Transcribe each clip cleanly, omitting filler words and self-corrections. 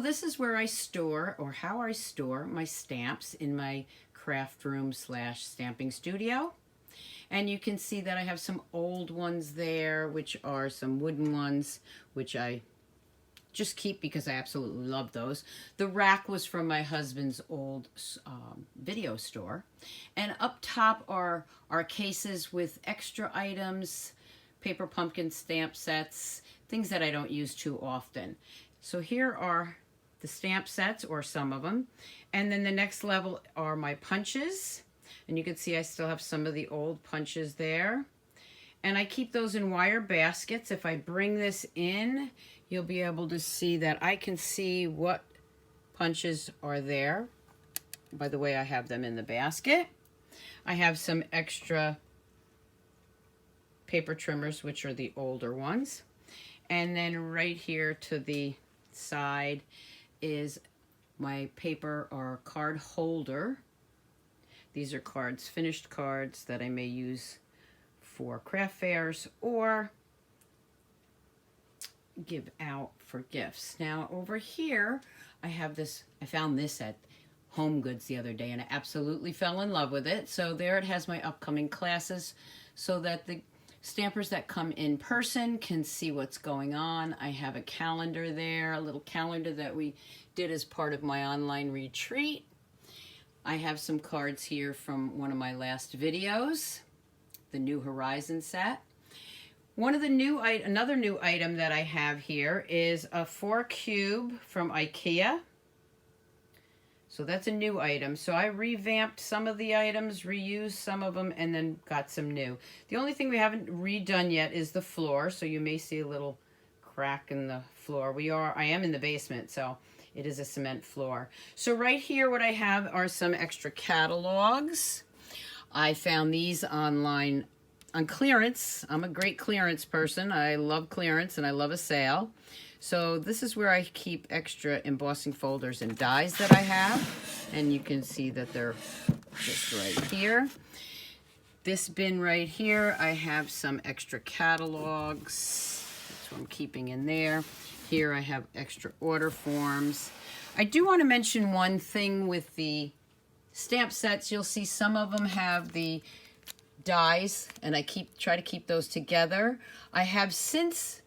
this is where I store, or how I store, my stamps in my craft room / stamping studio. And you can see that I have some old ones there, which are some wooden ones, which I just keep because I absolutely love those. The rack was from my husband's old video store. And up top are our cases with extra items, paper pumpkin stamp sets, things that I don't use too often. So here are the stamp sets, or some of them. And then the next level are my punches. And you can see I still have some of the old punches there. And I keep those in wire baskets. If I bring this in, you'll be able to see that I can see what punches are there. By the way, I have them in the basket. I have some extra paper trimmers, which are the older ones. And then right here to the side is my paper or card holder. These are cards, finished cards that I may use for craft fairs or give out for gifts. Now over here, I have this, I found this at Home Goods the other day and I absolutely fell in love with it. So there it has my upcoming classes so that the stampers that come in person can see what's going on. I have a calendar there, a little calendar that we did as part of my online retreat. I have some cards here from one of my last videos, the New Horizon set. Another new item that I have here is a 4-cube from IKEA. So that's a new item. So I revamped some of the items, reused some of them, and then got some new. The only thing we haven't redone yet is the floor. So you may see a little crack in the floor. I am in the basement, so it is a cement floor. So right here, what I have are some extra catalogs. I found these online on clearance. I'm a great clearance person. I love clearance and I love a sale. So this is where I keep extra embossing folders and dies that I have. And you can see that they're just right here. This bin right here, I have some extra catalogs. That's what I'm keeping in there. Here I have extra order forms. I do want to mention one thing with the stamp sets. You'll see some of them have the dies, and I try to keep those together. I have since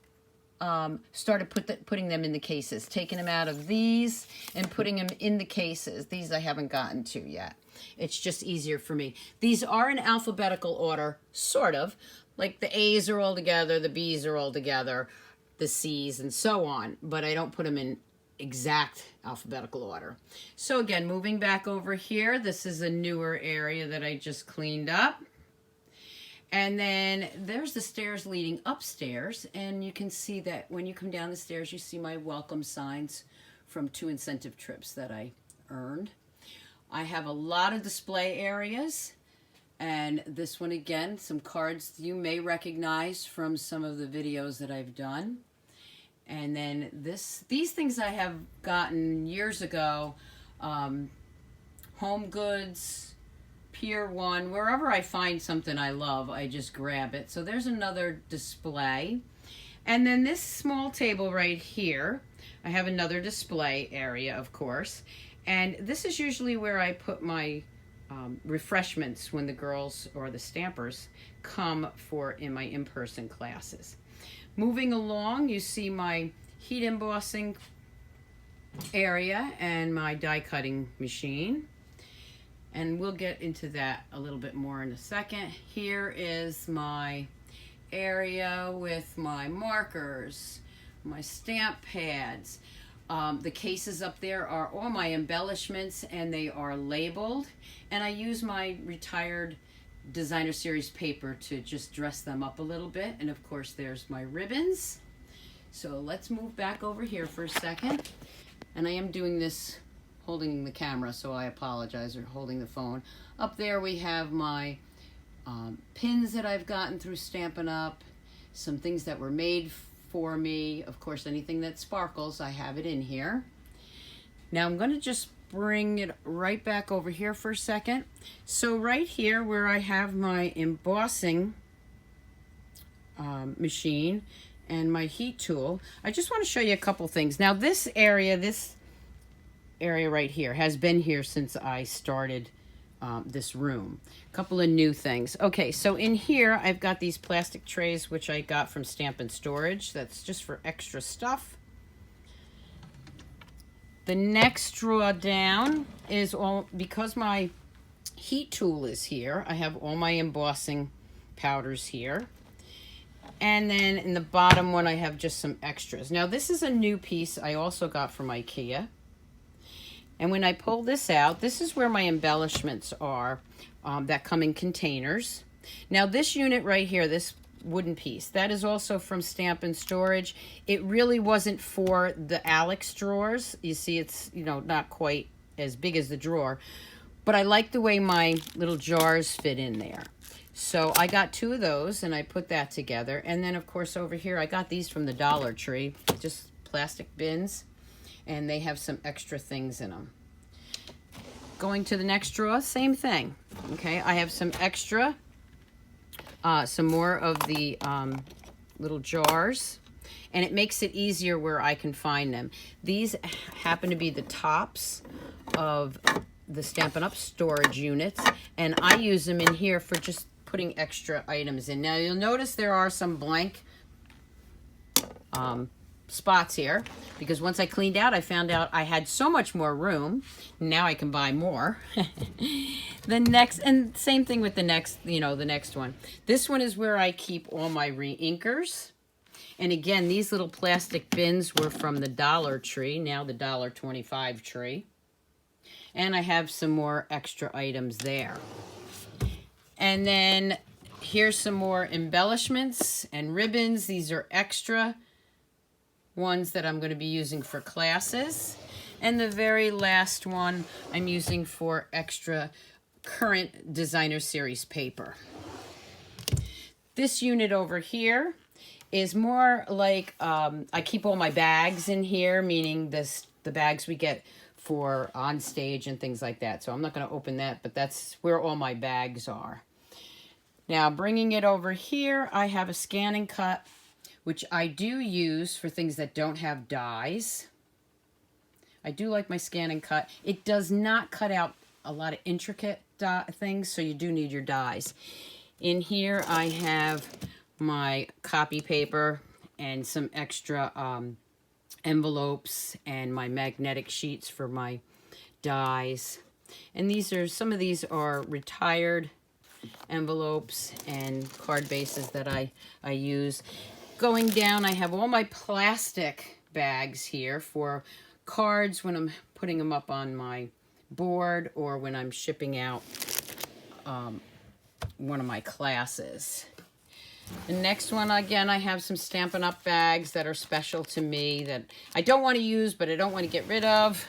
started putting them in the cases, taking them out of these and putting them in the cases. These I haven't gotten to yet. It's just easier for me. These are in alphabetical order, sort of. Like the A's are all together, the B's are all together, the C's and so on, but I don't put them in exact alphabetical order. So again, moving back over here, this is a newer area that I just cleaned up. And then there's the stairs leading upstairs, and you can see that when you come down the stairs, you see my welcome signs from 2 incentive trips that I earned. I have a lot of display areas, and this one again, some cards you may recognize from some of the videos that I've done. And then these things I have gotten years ago, Home Goods, Pier 1, wherever I find something I love, I just grab it. So there's another display. And then this small table right here, I have another display area, of course. And this is usually where I put my refreshments when the girls or the stampers come in my in-person classes. Moving along, you see my heat embossing area and my die cutting machine. And we'll get into that a little bit more in a second. Here is my area with my markers, my stamp pads. The cases up there are all my embellishments and they are labeled. And I use my retired designer series paper to just dress them up a little bit. And of course there's my ribbons. So let's move back over here for a second. And I am doing this holding the camera, so I apologize, or holding the phone. Up there we have my pins that I've gotten through Stampin' Up, some things that were made for me. Of course, anything that sparkles, I have it in here. Now I'm going to just bring it right back over here for a second. So right here where I have my embossing machine and my heat tool, I just want to show you a couple things. Now this area, this area right here has been here since I started this room. A couple of new things. Okay, so in here I've got these plastic trays which I got from Stampin' Storage. That's just for extra stuff. The next drawer down is all, because my heat tool is here, I have all my embossing powders here. And then in the bottom one I have just some extras. Now this is a new piece I also got from IKEA. And when I pull this out, this is where my embellishments are that come in containers. Now this unit right here, this wooden piece, that is also from Stampin' Storage. It really wasn't for the Alex drawers. You see, it's, you know, not quite as big as the drawer, but I like the way my little jars fit in there. So I got 2 of those and I put that together. And then of course over here, I got these from the Dollar Tree, just plastic bins, and they have some extra things in them. Going to the next drawer, same thing. Okay, I have some extra, some more of the little jars, and it makes it easier where I can find them. These happen to be the tops of the Stampin' Up storage units, and I use them in here for just putting extra items in. Now you'll notice there are some blank spots here, because once I cleaned out, I found out I had so much more room. Now I can buy more. The next, and same thing with the next, you know, the next one. This one is where I keep all my re-inkers. And again, these little plastic bins were from the Dollar Tree, now the $1.25 tree. And I have some more extra items there. And then here's some more embellishments and ribbons. These are extra ones that I'm going to be using for classes. And the very last one I'm using for extra current designer series paper. This unit over here is more like, I keep all my bags in here, meaning the bags we get for on stage and things like that. So I'm not going to open that, but that's where all my bags are. Now bringing it over here, I have a scan and cut, which I do use for things that don't have dies. I do like my scan and cut. It does not cut out a lot of intricate things, so you do need your dies. In here I have my copy paper and some extra envelopes and my magnetic sheets for my dies. And these are, some of these are retired envelopes and card bases that I use. Going down, I have all my plastic bags here for cards when I'm putting them up on my board or when I'm shipping out one of my classes. The next one, again, I have some Stampin' Up bags that are special to me that I don't want to use, but I don't want to get rid of.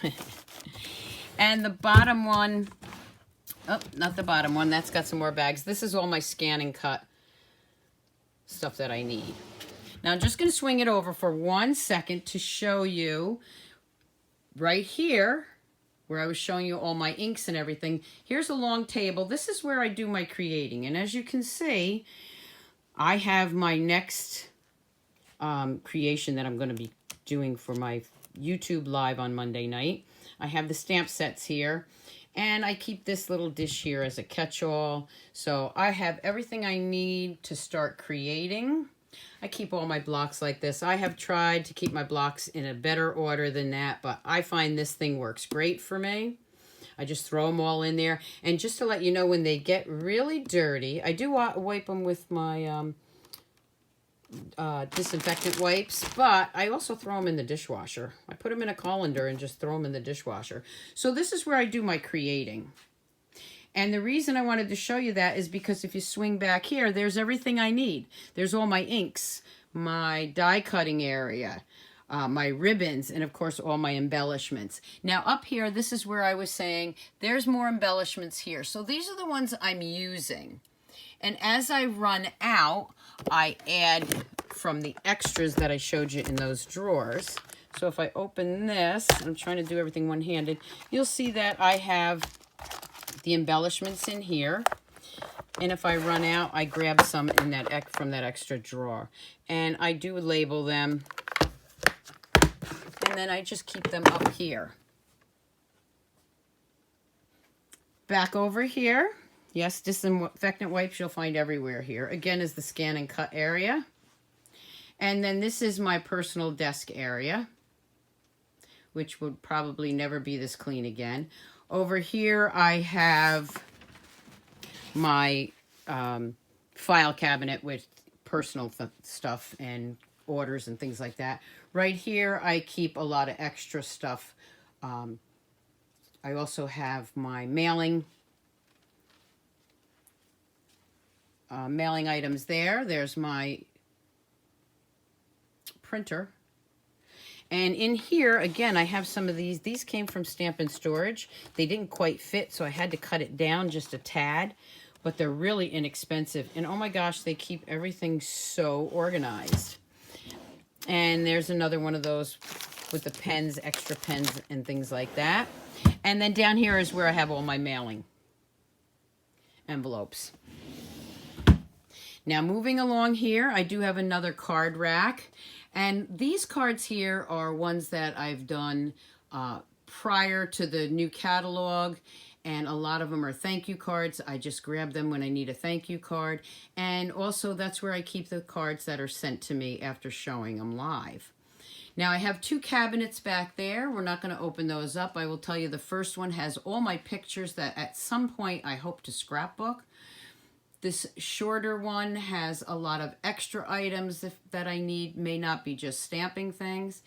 And the bottom one, oh, not the bottom one, that's got some more bags. This is all my scan and cut stuff that I need. Now I'm just going to swing it over for 1 second to show you right here where I was showing you all my inks and everything. Here's a long table. This is where I do my creating. And as you can see, I have my next creation that I'm going to be doing for my YouTube live on Monday night. I have the stamp sets here. And I keep this little dish here as a catch-all. So I have everything I need to start creating. I keep all my blocks like this. I have tried to keep my blocks in a better order than that, but I find this thing works great for me. I just throw them all in there. And just to let you know, when they get really dirty, I do wipe them with my disinfectant wipes, but I also throw them in the dishwasher. I put them in a colander and just throw them in the dishwasher. So this is where I do my creating. And the reason I wanted to show you that is because if you swing back here, there's everything I need. There's all my inks, my die cutting area, my ribbons, and of course all my embellishments. Now up here, this is where I was saying there's more embellishments here. So these are the ones I'm using. And as I run out, I add from the extras that I showed you in those drawers. So if I open this, I'm trying to do everything one-handed, you'll see that I have the embellishments in here. And if I run out, I grab some in that from that extra drawer. And I do label them. And then I just keep them up here. Back over here, yes, disinfectant wipes you'll find everywhere here. Again is the scan and cut area. And then this is my personal desk area, which would probably never be this clean again. Over here I have my file cabinet with personal stuff and orders and things like that. Right here I keep a lot of extra stuff. I also have my mailing items there. There's my printer. And in here, again, I have some of these. These came from Stampin' Storage. They didn't quite fit, so I had to cut it down just a tad. But they're really inexpensive. And oh my gosh, they keep everything so organized. And there's another one of those with the pens, extra pens and things like that. And then down here is where I have all my mailing envelopes. Now moving along here, I do have another card rack. And these cards here are ones that I've done prior to the new catalog. And a lot of them are thank you cards. I just grab them when I need a thank you card. And also that's where I keep the cards that are sent to me after showing them live. Now I have two cabinets back there. We're not going to open those up. I will tell you the first one has all my pictures that at some point I hope to scrapbook. This shorter one has a lot of extra items that I need, may not be just stamping things.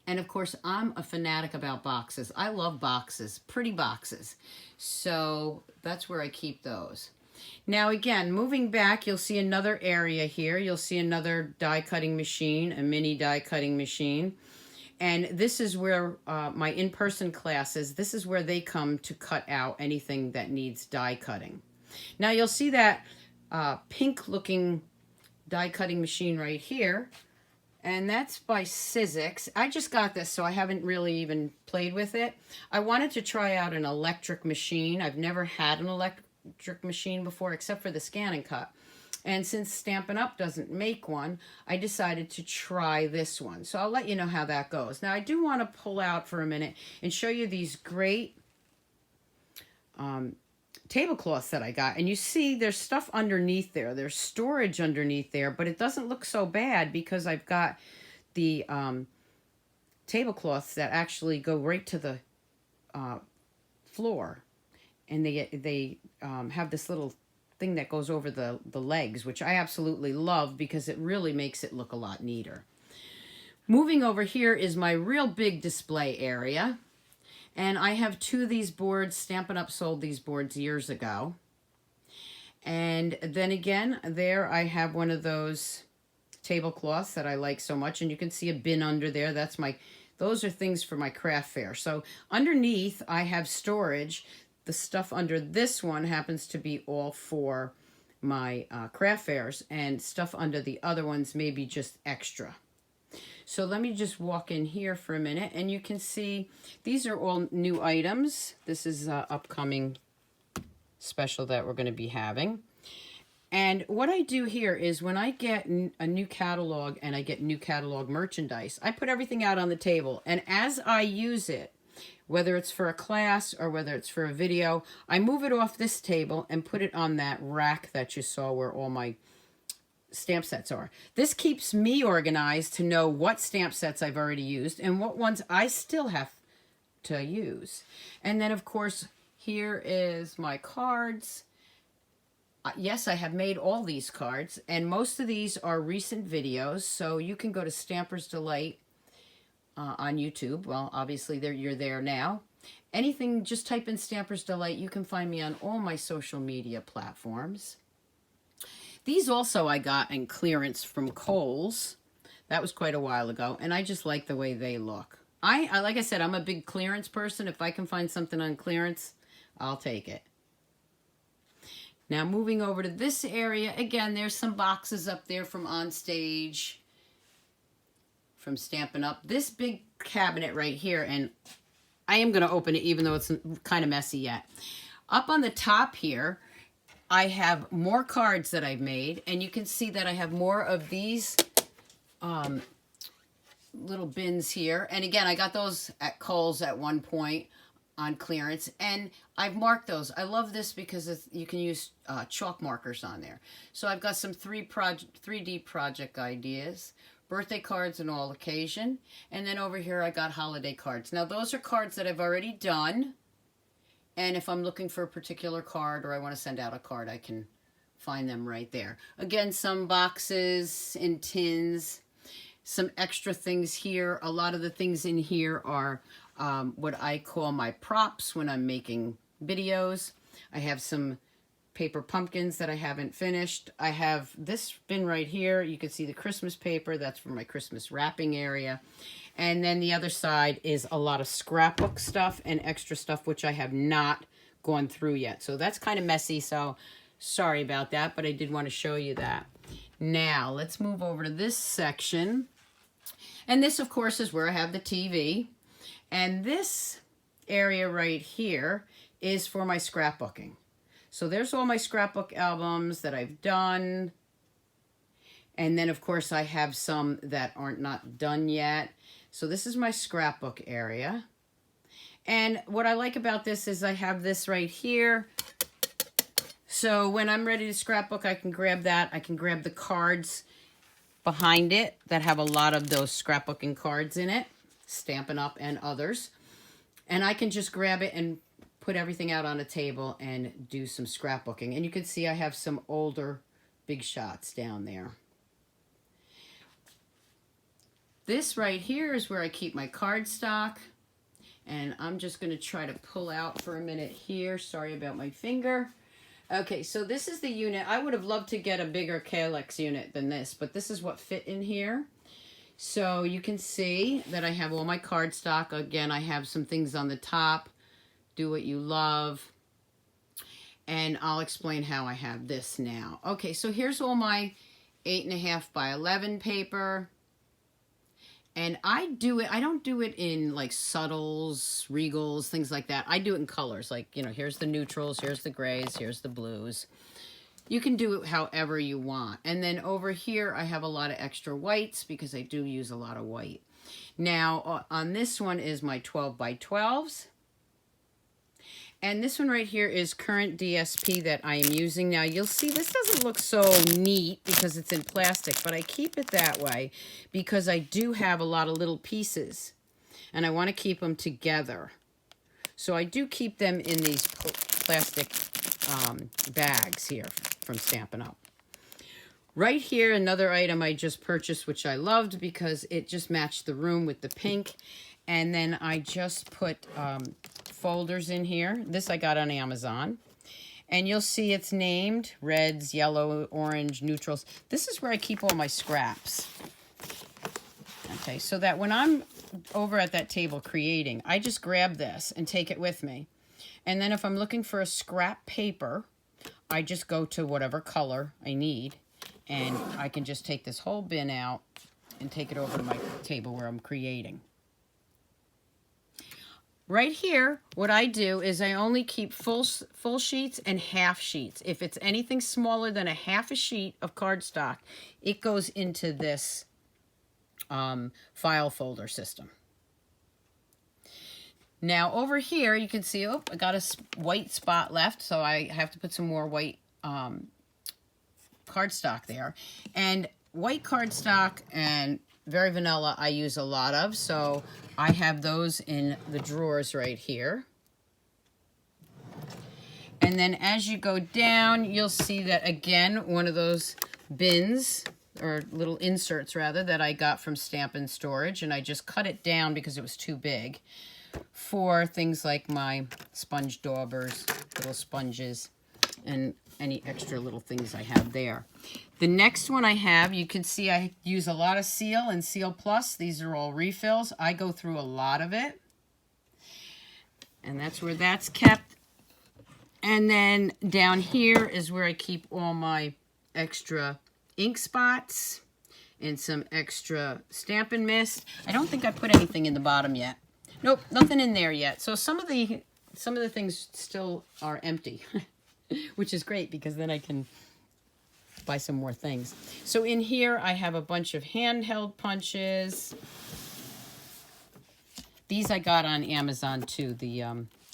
And of course, I'm a fanatic about boxes. I love boxes, pretty boxes. So that's where I keep those. Now again, moving back, you'll see another area here. You'll see another die cutting machine, a mini die cutting machine. And this is where my in-person classes, this is where they come to cut out anything that needs die cutting. Now you'll see that pink looking die cutting machine right here. And that's by Sizzix. I just got this, so I haven't really even played with it. I wanted to try out an electric machine. I've never had an electric machine before, except for the scan and cut. And since Stampin' Up doesn't make one, I decided to try this one. So I'll let you know how that goes. Now, I do want to pull out for a minute and show you these great tablecloths that I got. And you see there's stuff underneath there. There's storage underneath there, but it doesn't look so bad because I've got the tablecloths that actually go right to the floor. And they have this little thing that goes over the legs, which I absolutely love because it really makes it look a lot neater. Moving over here is my real big display area. And I have two of these boards. Stampin' Up sold these boards years ago. And then again, there I have one of those tablecloths that I like so much. And you can see a bin under there. Those are things for my craft fair. So underneath, I have storage. The stuff under this one happens to be all for my craft fairs. And stuff under the other ones may be just extra. So let me just walk in here for a minute, and you can see these are all new items. This is an upcoming special that we're going to be having. And what I do here is when I get a new catalog and I get new catalog merchandise, I put everything out on the table. And as I use it, whether it's for a class or whether it's for a video, I move it off this table and put it on that rack that you saw where all my stamp sets are. This keeps me organized to know what stamp sets I've already used and what ones I still have to use. And then of course here is my cards. Yes, I have made all these cards, and most of these are recent videos, so you can go to Stampersdelight on YouTube. Well, obviously you're there now. Anything, just type in Stampersdelight. You can find me on all my social media platforms. These also I got in clearance from Kohl's. That was quite a while ago, and I just like the way they look. I like I said, I'm a big clearance person. If I can find something on clearance, I'll take it. Now moving over to this area, again, there's some boxes up there from On Stage, from Stampin' Up. This big cabinet right here, and I am going to open it even though it's kind of messy yet. Up on the top here, I have more cards that I've made, and you can see that I have more of these little bins here. And again, I got those at Kohl's at one point. on clearance, and I've marked those. I love this because you can use chalk markers on there. So I've got some 3D project ideas, birthday cards and all occasion, and then over here I got holiday cards. Now those are cards that I've already done, and if I'm looking for a particular card or I want to send out a card, I can find them right there. Again, some boxes and tins, some extra things here. A lot of the things in here are what I call my props when I'm making videos. I have some paper pumpkins that I haven't finished. I have this bin right here. You can see the Christmas paper. That's for my Christmas wrapping area. And then the other side is a lot of scrapbook stuff and extra stuff, which I have not gone through yet. So that's kind of messy, so sorry about that, but I did want to show you that. Now, let's move over to this section. And this, of course, is where I have the TV. And this area right here is for my scrapbooking. So there's all my scrapbook albums that I've done. And then, of course, I have some that aren't not done yet. So this is my scrapbook area. And what I like about this is I have this right here. So when I'm ready to scrapbook, I can grab that. I can grab the cards behind it that have a lot of those scrapbooking cards in it, Stampin' Up and others. And I can just grab it and put everything out on a table and do some scrapbooking. And you can see I have some older big shots down there. This right here is where I keep my cardstock. And I'm just going to try to pull out for a minute here. Sorry about my finger. Okay, so this is the unit. I would have loved to get a bigger Calyx unit than this, but this is what fit in here. So you can see that I have all my cardstock. Again, I have some things on the top. Do what you love. And I'll explain how I have this now. Okay, so here's all my 8.5 by 11 paper. And I don't do it in like subtles, regals, things like that. I do it in colors. Like, you know, here's the neutrals, here's the grays, here's the blues. You can do it however you want. And then over here, I have a lot of extra whites because I do use a lot of white. Now, on this one is my 12 by 12s. And this one right here is current DSP that I am using. Now, you'll see this doesn't look so neat because it's in plastic, but I keep it that way because I do have a lot of little pieces, and I want to keep them together. So I do keep them in these plastic bags here from Stampin' Up. Right here, another item I just purchased, which I loved because it just matched the room with the pink. And then I just put folders in here. This I got on Amazon. And you'll see it's named reds, yellow, orange, neutrals. This is where I keep all my scraps. Okay, so that when I'm over at that table creating, I just grab this and take it with me. And then if I'm looking for a scrap paper, I just go to whatever color I need. And I can just take this whole bin out and take it over to my table where I'm creating. Right here, what I do is I only keep full sheets and half sheets. If it's anything smaller than a half a sheet of cardstock, it goes into this file folder system. Now over here, you can see, oh, I got a white spot left, so I have to put some more white cardstock there. And white cardstock and very vanilla I use a lot of, so I have those in the drawers right here. And then as you go down, you'll see that again, one of those bins, or little inserts rather, that I got from Stampin' Storage, and I just cut it down because it was too big for things like my sponge daubers, little sponges, and any extra little things I have there. The next one I have, you can see I use a lot of Seal and Seal Plus. These are all refills. I go through a lot of it. And that's where that's kept. And then down here is where I keep all my extra ink spots and some extra Stampin' Mist. I don't think I put anything in the bottom yet. Nope, nothing in there yet. So some of the things still are empty. Which is great because then I can buy some more things. So in here I have a bunch of handheld punches. These I got on Amazon too, the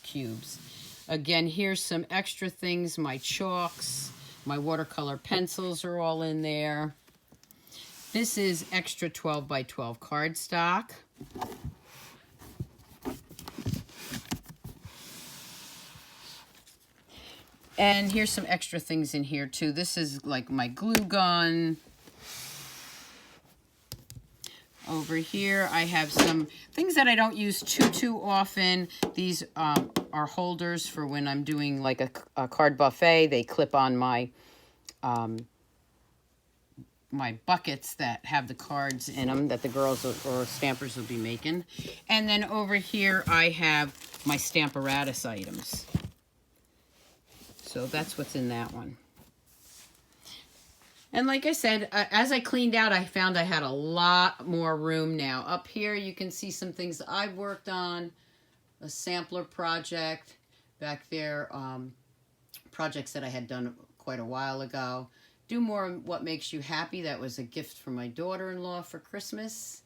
cubes. Again, here's some extra things. My chalks, my watercolor pencils are all in there. This is extra 12 by 12 cardstock. And here's some extra things in here too. This is like my glue gun. Over here, I have some things that I don't use too often. These are holders for when I'm doing like a card buffet. They clip on my my buckets that have the cards in them that the girls or stampers will be making. And then over here, I have my Stamparatus items. So that's what's in that one. And like I said, as I cleaned out, I found I had a lot more room now. Up here, you can see some things I've worked on. A sampler project. Back there, projects that I had done quite a while ago. Do More What Makes You Happy. That was a gift from my daughter-in-law for Christmas.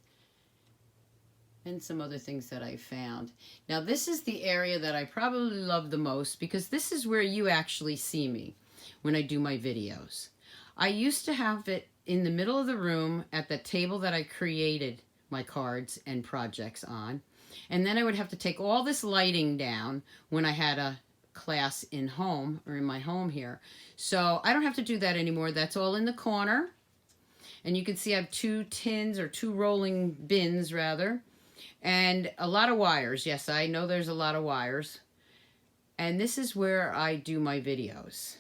And some other things that I found. Now, this is the area that I probably love the most because this is where you actually see me when I do my videos. I used to have it in the middle of the room at the table that I created my cards and projects on. And then I would have to take all this lighting down when I had a class in home or in my home here. So I don't have to do that anymore. That's all in the corner. And you can see I have two tins or two rolling bins rather. And a lot of wires. Yes, I know there's a lot of wires. And this is where I do my videos.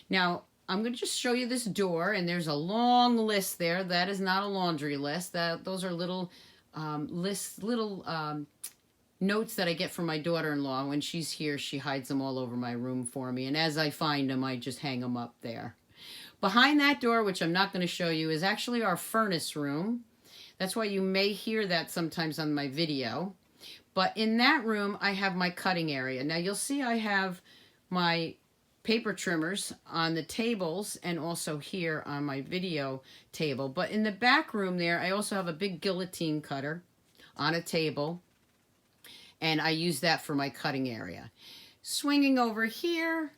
Now, I'm going to just show you this door, and there's a long list there. That is not a laundry list. Those are little notes that I get from my daughter-in-law. When she's here, she hides them all over my room for me. And as I find them, I just hang them up there. Behind that door, which I'm not going to show you, is actually our furnace room. That's why you may hear that sometimes on my video. But in that room, I have my cutting area. Now, you'll see I have my paper trimmers on the tables and also here on my video table. But in the back room there, I also have a big guillotine cutter on a table. And I use that for my cutting area. Swinging over here,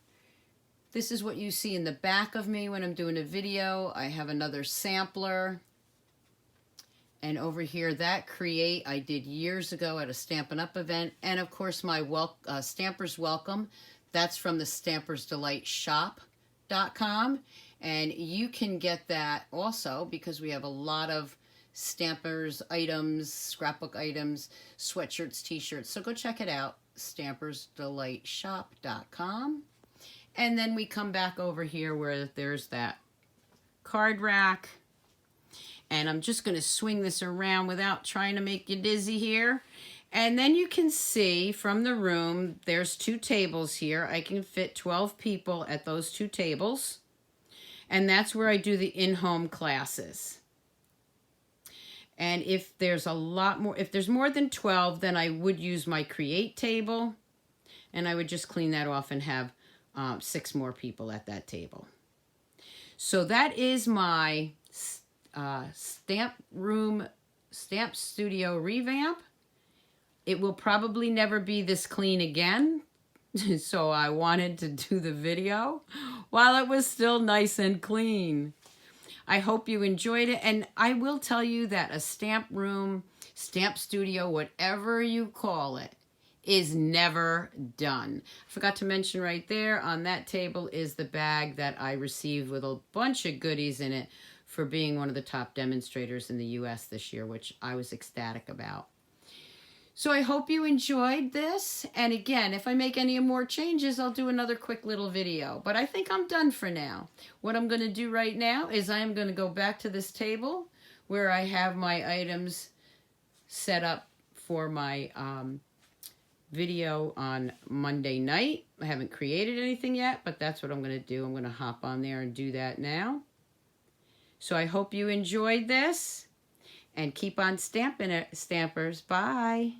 this is what you see in the back of me when I'm doing a video. I have another sampler. And over here, that Create I did years ago at a Stampin' Up event. And of course, my Stampers Welcome. That's from the Stampersdelight shop.com. And you can get that also because we have a lot of Stampers items, scrapbook items, sweatshirts, t-shirts. So go check it out, Stampersdelightshop.com. And then we come back over here where there's that card rack. And I'm just going to swing this around without trying to make you dizzy here. And then you can see from the room, there's two tables here. I can fit 12 people at those two tables. And that's where I do the in-home classes. And if there's a lot more, if there's more than 12, then I would use my Create table. And I would just clean that off and have 6 more people at that table. So that is my Stamp Studio revamp. It will probably never be this clean again. So I wanted to do the video while it was still nice and clean. I hope you enjoyed it. And I will tell you that a stamp room, stamp studio, whatever you call it, is never done. I forgot to mention right there on that table is the bag that I received with a bunch of goodies in it for being one of the top demonstrators in the US this year, which I was ecstatic about. So I hope you enjoyed this. And again, if I make any more changes, I'll do another quick little video. But I think I'm done for now. What I'm going to do right now is I am going to go back to this table where I have my items set up for my video on Monday night. I haven't created anything yet, but that's what I'm going to do. I'm going to hop on there and do that now. So I hope you enjoyed this. And keep on stamping it, Stampers. Bye.